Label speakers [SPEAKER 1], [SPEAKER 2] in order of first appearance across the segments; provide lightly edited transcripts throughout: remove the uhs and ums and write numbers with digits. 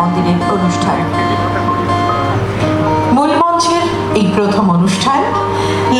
[SPEAKER 1] মন্দিরের অনুষ্ঠান।
[SPEAKER 2] মূল মঞ্চের এই প্রথম অনুষ্ঠান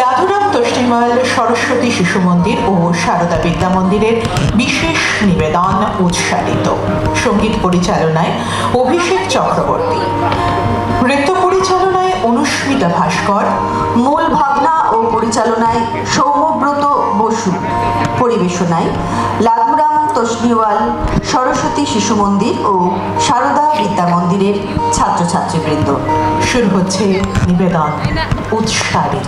[SPEAKER 2] লাধুরাম তোষ্টিমল সরস্বতী শিশু মন্দির ও সারদা বিদ্যা মন্দিরের বিশেষ নিবেদন উৎসারিত। সঙ্গীত পরিচালনায় অভিষেক চক্রবর্তী, নৃত্য পরিচালনায় অনুস্মিতা ভাস্কর,
[SPEAKER 1] মূল ভাবনা ও পরিচালনায় সৌম্যব্রত বসু, পরিবেশনায় লাধুরাম তোষ্টিওয়াল সরস্বতী শিশু মন্দির ও সারদা বিদ্যা মন্দিরের ছাত্রছাত্রীবৃন্দ।
[SPEAKER 2] শুরু হচ্ছে নিবেদন উৎসারিত।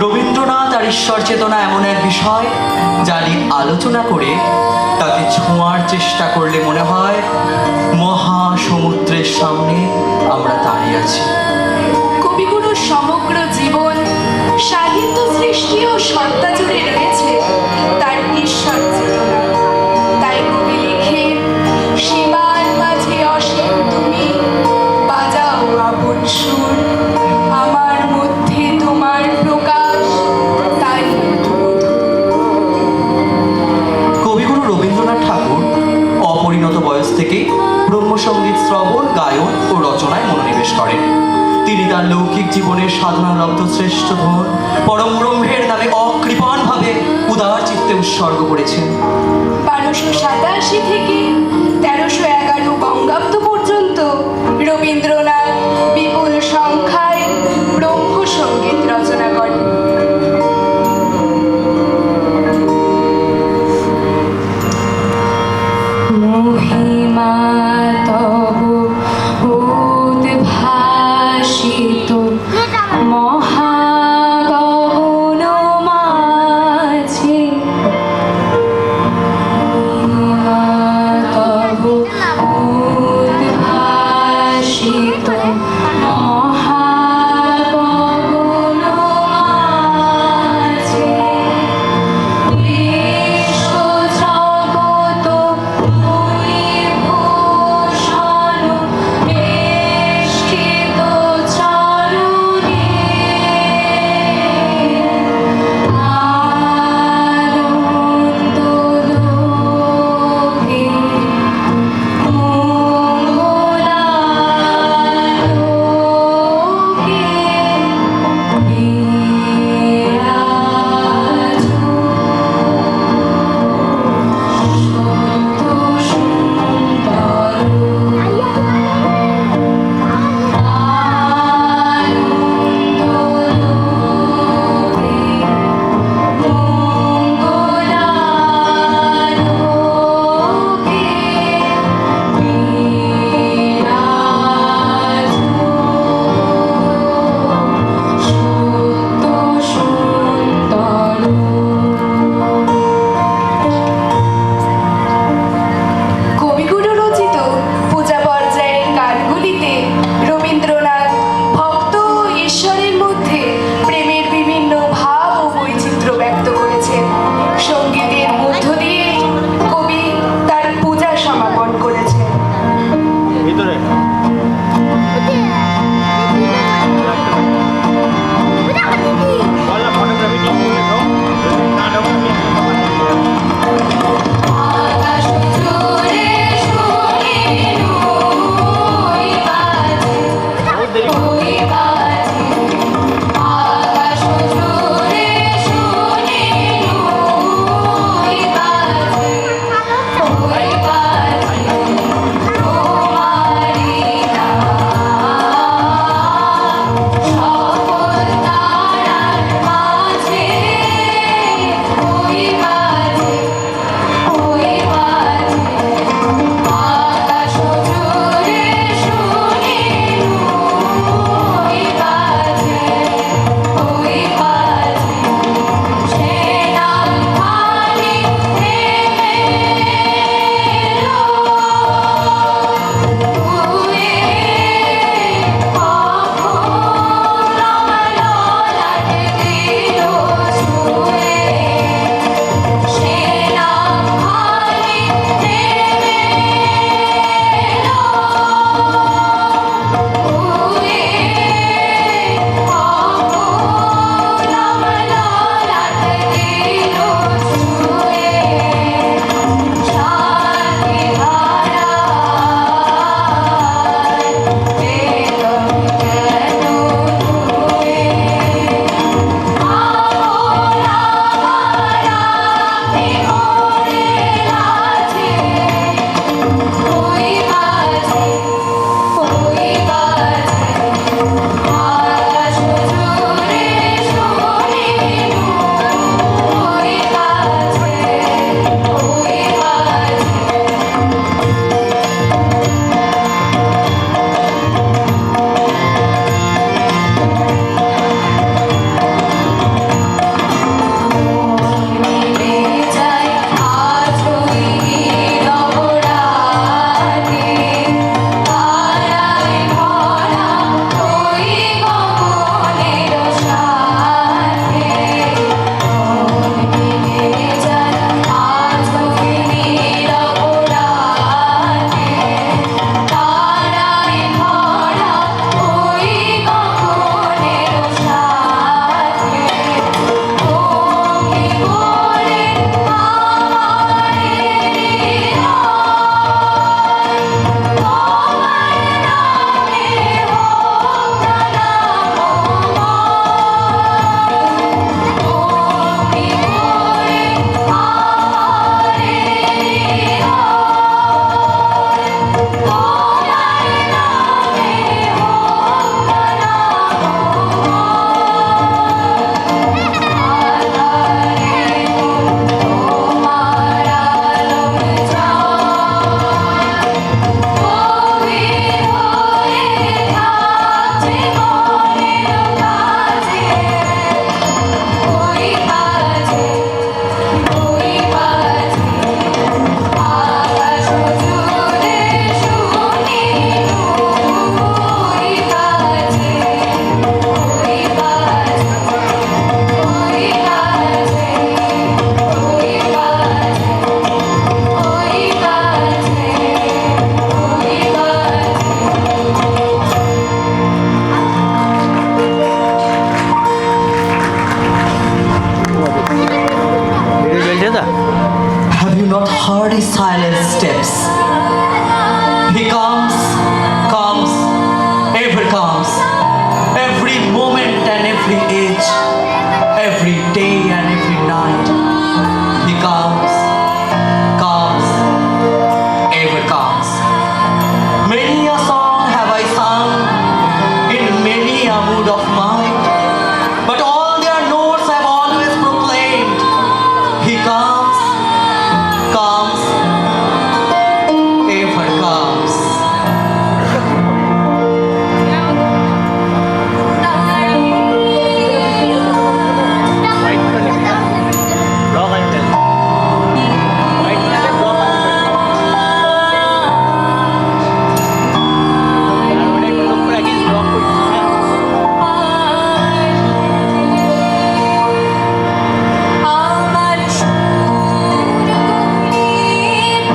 [SPEAKER 3] রবীন্দ্রনাথ আর ঈশ্বর চেতনা এমন এক বিষয় যা নিয়ে আলোচনা করে তাকে ছোঁয়ার চেষ্টা করলে মনে হয় মহাসমুদ্রের সামনে আমরা দাঁড়িয়ে আছি।
[SPEAKER 4] কবিগুরুর সমগ্র জীবন, সাহিত্য সৃষ্টি ও সত্তা জুড়ে রয়েছে তার ঈশ্বর চেতনা। তাই কবি লিখে, সীমার মাঝে অসীম তুমি, বাজাও আপন সুর, আমার মধ্যে তোমার প্রকাশ, তাই
[SPEAKER 3] কবিগুরু রবীন্দ্রনাথ ঠাকুর অপরিণত বয়স থেকে ব্রহ্মসঙ্গীত শ্রবণ, গায়ন ও রচনায় মনোনিবেশ করেন। তিনি তার লৌকিক জীবনের সাধনারব্ধ শ্রেষ্ঠ ধন পরম ব্রহ্মের নামে অকৃপণভাবে উদার চিত্তে উৎসর্গ করেছেন।
[SPEAKER 4] 1287 থেকে 1311 বঙ্গাব্দ পর্যন্ত রবীন্দ্রনাথ বিপুল সংখ্যায় ব্রহ্মসঙ্গীত রচনা করেন। মহিমা তব উদ্ভাসিত মহাগগন মাঝে, তব উদ্ভাসিত মহাগগন মাঝে, বিশ্বজগৎ মণিভূষণ বেষ্টিত চরণে, আনন্দ লোভে
[SPEAKER 3] He comes, ever comes, every moment and every age, every day and every night. He comes, ever comes. Many a song have I sung in many a mood of mind, but all their notes have always proclaimed, He comes, ever comes.
[SPEAKER 4] আমার সুর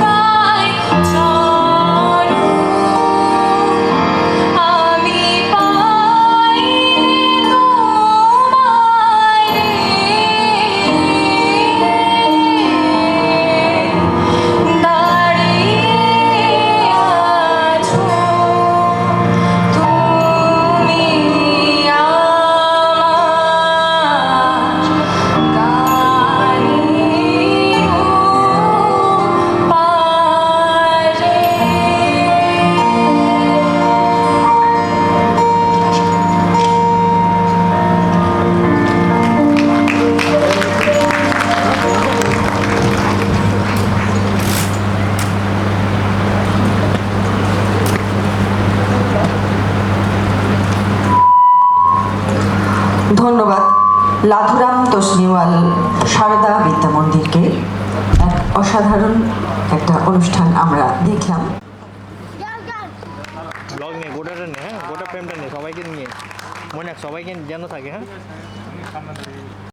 [SPEAKER 4] পায় চরণ আমি পাই তোমায় দাঁড়িয়ে আছো তুমি আমার গানের পারে
[SPEAKER 1] ধন্যবাদ লাধুরাম তোষনিওয়াল সারদা বিদ্যা মন্দিরকে। এক অসাধারণ একটা অনুষ্ঠান আমরা দেখলাম।
[SPEAKER 5] ব্লগ নিয়ে গোটাটা নিয়ে, হ্যাঁ গোটা ফ্রেমটা নিয়ে সবাইকে নিয়ে মনে সবাইকে যেন থাকে, হ্যাঁ।